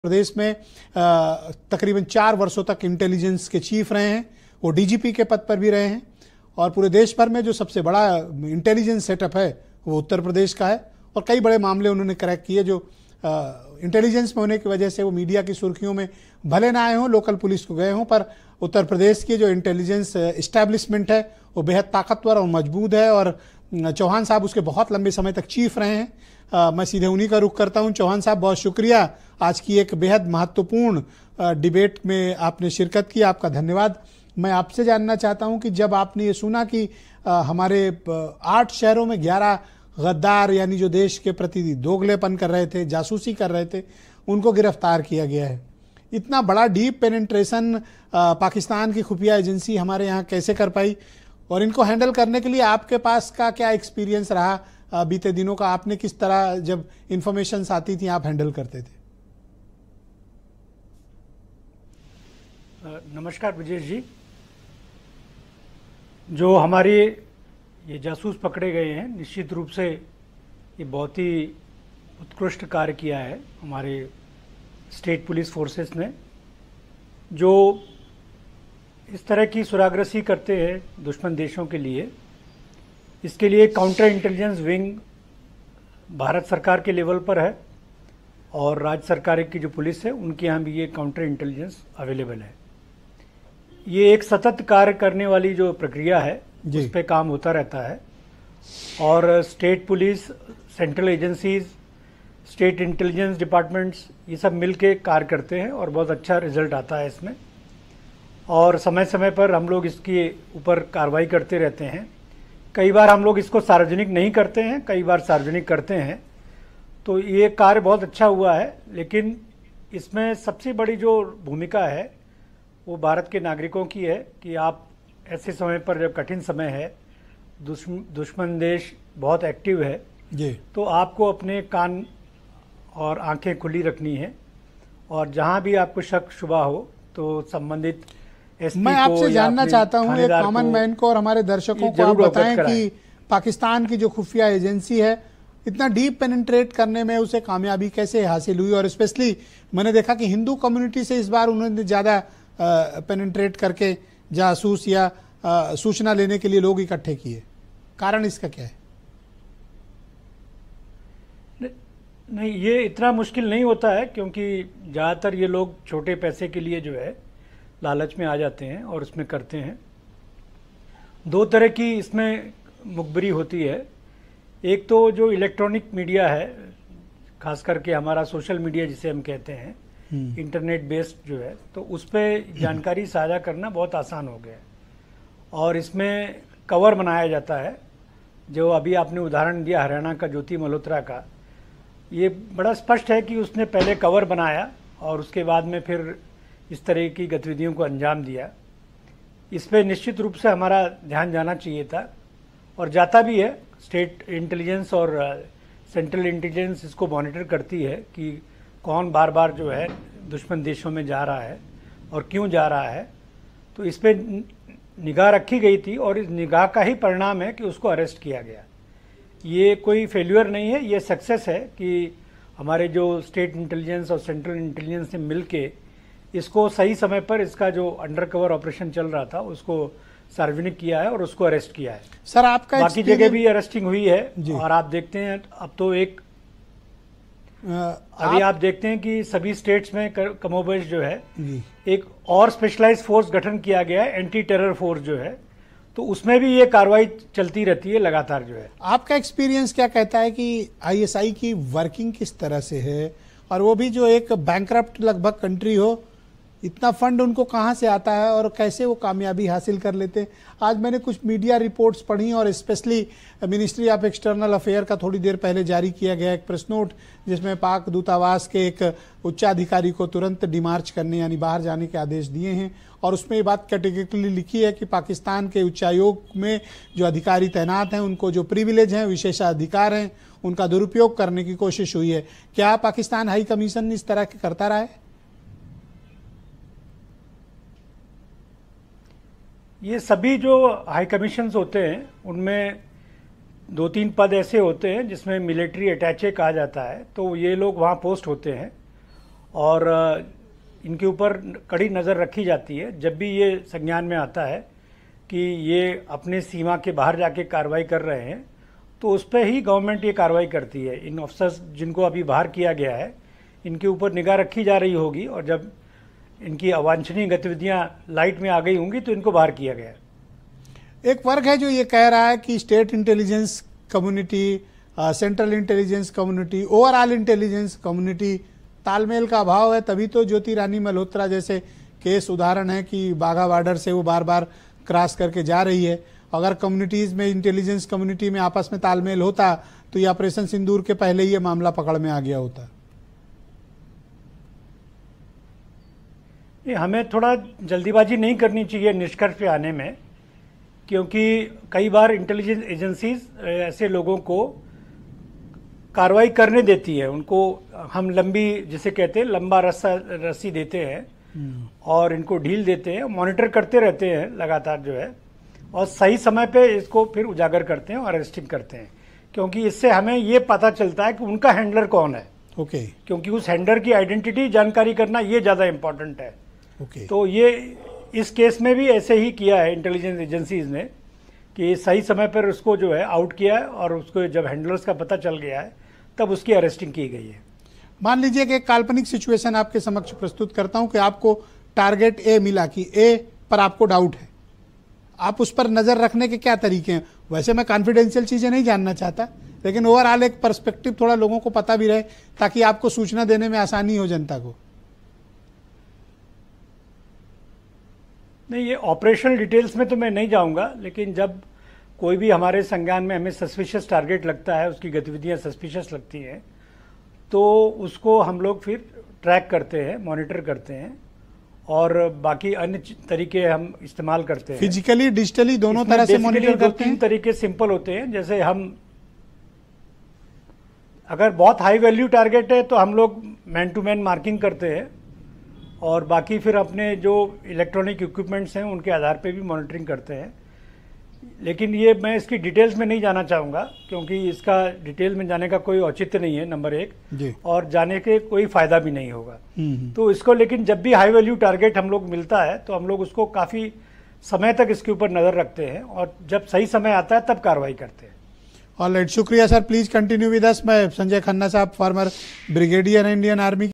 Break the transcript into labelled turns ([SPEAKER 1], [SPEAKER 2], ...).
[SPEAKER 1] प्रदेश में तकरीबन 4 वर्षों तक इंटेलिजेंस के चीफ रहे हैं। वो डीजीपी के पद पर भी रहे हैं और पूरे देश भर में जो सबसे बड़ा इंटेलिजेंस सेटअप है वो उत्तर प्रदेश का है और कई बड़े मामले उन्होंने क्रैक किए जो इंटेलिजेंस में होने की वजह से वो मीडिया की सुर्खियों में भले ना आए हों, लोकल पुलिस को गए हों, पर उत्तर प्रदेश की जो इंटेलिजेंस इस्टेब्लिशमेंट है वो बेहद ताकतवर और मजबूत है और चौहान साहब उसके बहुत लंबे समय तक चीफ रहे हैं। मैं सीधे उन्हीं का रुख करता हूं। चौहान साहब, बहुत शुक्रिया, आज की एक बेहद महत्वपूर्ण डिबेट में आपने शिरकत की, आपका धन्यवाद। मैं आपसे जानना चाहता हूं कि जब आपने ये सुना कि हमारे 8 शहरों में 11 गद्दार यानी जो देश के प्रति दोगलेपन कर रहे थे, जासूसी कर रहे थे, उनको गिरफ्तार किया गया है, इतना बड़ा डीप पेनिट्रेशन पाकिस्तान की खुफिया एजेंसी हमारे यहाँ कैसे कर पाई और इनको हैंडल करने के लिए आपके पास का क्या एक्सपीरियंस रहा बीते दिनों का? आपने किस तरह जब इंफॉर्मेशन आती थी आप हैंडल करते थे?
[SPEAKER 2] नमस्कार ब्रजेश जी। जो हमारे ये जासूस पकड़े गए हैं, निश्चित रूप से ये बहुत ही उत्कृष्ट कार्य किया है हमारे स्टेट पुलिस फोर्सेस ने, जो इस तरह की सुरागरसी करते हैं दुश्मन देशों के लिए। इसके लिए काउंटर इंटेलिजेंस विंग भारत सरकार के लेवल पर है और राज्य सरकार की जो पुलिस है उनके यहाँ भी ये काउंटर इंटेलिजेंस अवेलेबल है। ये एक सतत कार्य करने वाली जो प्रक्रिया है उस पे काम होता रहता है और state police, central agencies, state intelligence departments ये सब मिल के कार्य करते हैं और बहुत अच्छा रिजल्ट आता है इसमें। और समय समय पर हम लोग इसके ऊपर कार्रवाई करते रहते हैं। कई बार हम लोग इसको सार्वजनिक नहीं करते हैं, कई बार सार्वजनिक करते हैं, तो ये कार्य बहुत अच्छा हुआ है। लेकिन इसमें सबसे बड़ी जो भूमिका है वो भारत के नागरिकों की है कि आप ऐसे समय पर, जब कठिन समय है, दुश्मन देश बहुत एक्टिव है जी, तो आपको अपने कान और आंखें खुली रखनी है और जहां भी आपको शक शुबा हो तो संबंधित
[SPEAKER 1] मैं आपसे जानना चाहता हूं, एक कॉमन मैन को और हमारे दर्शकों को आप बताएं कि पाकिस्तान की जो खुफिया एजेंसी है इतना डीप पेनिट्रेट करने में उसे कामयाबी कैसे हासिल हुई और स्पेशली मैंने देखा कि हिंदू कम्युनिटी से इस बार उन्होंने ज़्यादा पेनिट्रेट करके जासूस या सूचना लेने के लिए लोग इकट्ठे किए। कारण इसका क्या है?
[SPEAKER 2] नहीं, ये इतना मुश्किल नहीं होता है क्योंकि ज़्यादातर ये लोग छोटे पैसे के लिए जो है लालच में आ जाते हैं और इसमें करते हैं। 2 तरह की इसमें मुखबिरी होती है। एक तो जो इलेक्ट्रॉनिक मीडिया है, खास करके हमारा सोशल मीडिया जिसे हम कहते हैं, इंटरनेट बेस्ड जो है, तो उस पर जानकारी साझा करना बहुत आसान हो गया है और इसमें कवर बनाया जाता है। जो अभी आपने उदाहरण दिया हरियाणा का ज्योति मल्होत्रा का, ये बड़ा स्पष्ट है कि उसने पहले कवर बनाया और उसके बाद में फिर इस तरह की गतिविधियों को अंजाम दिया। इस पर निश्चित रूप से हमारा ध्यान जाना चाहिए था और जाता भी है। स्टेट इंटेलिजेंस और सेंट्रल इंटेलिजेंस इसको मॉनिटर करती है कि कौन बार बार जो है दुश्मन देशों में जा रहा है और क्यों जा रहा है, तो इस पर निगाह रखी गई थी और इस निगाह का ही परिणाम है कि उसको अरेस्ट किया गया। ये कोई फेल्यूर नहीं है, ये सक्सेस है कि हमारे जो स्टेट इंटेलिजेंस और सेंट्रल इंटेलिजेंस ने मिल के इसको सही समय पर, इसका जो अंडर कवर ऑपरेशन चल रहा था उसको सार्वजनिक किया है और उसको अरेस्ट किया है।
[SPEAKER 1] सर, आपका
[SPEAKER 2] बाकी जगह भी अरेस्टिंग हुई है और आप देखते हैं अब तो अभी आप देखते हैं कि सभी स्टेट्स में कमोबेश जो है एक और स्पेशलाइज्ड फोर्स गठन किया गया है, एंटी टेरर फोर्स जो है, तो उसमें भी ये कार्रवाई चलती रहती है लगातार जो है।
[SPEAKER 1] आपका एक्सपीरियंस क्या कहता है कि आईएसआई की वर्किंग किस तरह से है और वो भी जो एक बैंकरप्ट लगभग कंट्री हो, इतना फंड उनको कहाँ से आता है और कैसे वो कामयाबी हासिल कर लेते हैं? आज मैंने कुछ मीडिया रिपोर्ट्स पढ़ी और specially ministry of external affair का थोड़ी देर पहले जारी किया गया एक प्रेस नोट जिसमें पाक दूतावास के एक उच्चाधिकारी को तुरंत डिमार्च करने यानी बाहर जाने के आदेश दिए हैं और उसमें ये बात कैटेगरिकली लिखी है कि पाकिस्तान के उच्चायोग में जो अधिकारी तैनात हैं उनको जो प्रिविलेज हैं, विशेषाधिकार हैं, उनका दुरुपयोग करने की कोशिश हुई है। क्या पाकिस्तान हाई कमीशन इस तरह के करता रहा है?
[SPEAKER 2] ये सभी जो हाई कमीशंस होते हैं उनमें 2-3 पद ऐसे होते हैं जिसमें मिलिट्री अटैचे कहा जाता है, तो ये लोग वहाँ पोस्ट होते हैं और इनके ऊपर कड़ी नज़र रखी जाती है। जब भी ये संज्ञान में आता है कि ये अपने सीमा के बाहर जाके कार्रवाई कर रहे हैं, तो उस पर ही गवर्नमेंट ये कार्रवाई करती है। इन ऑफिसर्स जिनको अभी बाहर किया गया है, इनके ऊपर निगाह रखी जा रही होगी, और जब इनकी अवांछनीय गतिविधियां लाइट में आ गई होंगी तो इनको बाहर किया गया है।
[SPEAKER 1] एक वर्ग है जो ये कह रहा है कि state intelligence community, central intelligence community, overall intelligence community तालमेल का अभाव है, तभी तो ज्योति रानी मल्होत्रा जैसे केस उदाहरण है कि बाघा बॉर्डर से वो बार बार क्रॉस करके जा रही है। अगर कम्युनिटीज में, इंटेलिजेंस कम्युनिटी में आपस में तालमेल होता तो ये ऑपरेशन सिंदूर के पहले ही ये मामला पकड़ में आ गया होता।
[SPEAKER 2] ये हमें थोड़ा जल्दीबाजी नहीं करनी चाहिए निष्कर्ष पे आने में, क्योंकि कई बार इंटेलिजेंस एजेंसीज ऐसे लोगों को कार्रवाई करने देती है। उनको हम लंबी, जिसे कहते हैं लंबा रस्सी देते हैं और इनको ढील देते हैं, मॉनिटर करते रहते हैं लगातार जो है, और सही समय पे इसको फिर उजागर करते हैं और अरेस्टिंग करते हैं, क्योंकि इससे हमें ये पता चलता है कि उनका हैंडलर कौन है।
[SPEAKER 1] ओके।
[SPEAKER 2] क्योंकि उस हैंडलर की आइडेंटिटी जानकारी करना ये ज़्यादा इंपॉर्टेंट है।
[SPEAKER 1] ओके।
[SPEAKER 2] तो ये इस केस में भी ऐसे ही किया है इंटेलिजेंस एजेंसीज ने कि सही समय पर उसको जो है आउट किया है, और उसको जब हैंडलर्स का पता चल गया है तब उसकी अरेस्टिंग की गई है।
[SPEAKER 1] मान लीजिए कि एक काल्पनिक सिचुएशन आपके समक्ष प्रस्तुत करता हूं कि आपको टारगेट ए मिला, कि ए पर आपको डाउट है, आप उस पर नजर रखने के क्या तरीके हैं? वैसे मैं कॉन्फिडेंशियल चीजें नहीं जानना चाहता, लेकिन ओवरऑल एक पर्सपेक्टिव थोड़ा लोगों को पता भी रहे, ताकि आपको सूचना देने में आसानी हो जनता को।
[SPEAKER 2] नहीं, ये ऑपरेशनल डिटेल्स में तो मैं नहीं जाऊंगा, लेकिन जब कोई भी हमारे संज्ञान में हमें सस्पिशियस टारगेट लगता है, उसकी गतिविधियां सस्पिशियस लगती हैं, तो उसको हम लोग फिर ट्रैक करते हैं, मॉनिटर करते हैं, और बाकी अन्य तरीके हम इस्तेमाल करते हैं।
[SPEAKER 1] फिजिकली, डिजिटली दोनों तरह से मॉनिटर करते हैं।
[SPEAKER 2] 2-3 तरीके सिंपल होते हैं। जैसे हम अगर बहुत हाई वैल्यू टारगेट है तो हम लोग मैन टू मैन मार्किंग करते हैं, और बाकी फिर अपने जो इलेक्ट्रॉनिक इक्विपमेंट्स हैं उनके आधार पे भी मॉनिटरिंग करते हैं। लेकिन ये मैं इसकी डिटेल्स में नहीं जाना चाहूँगा, क्योंकि इसका डिटेल में जाने का कोई औचित्य नहीं है, नंबर एक, और जाने के कोई फ़ायदा भी नहीं होगा। तो इसको, लेकिन जब भी हाई वैल्यू टारगेट हम लोग मिलता है तो हम लोग उसको काफ़ी समय तक इसके ऊपर नज़र रखते हैं, और जब सही समय आता है तब कार्रवाई करते हैं।
[SPEAKER 1] ऑलराइट, शुक्रिया sir. Please continue with us. मैं संजय खन्ना साहब, फॉर्मर ब्रिगेडियर इंडियन आर्मी।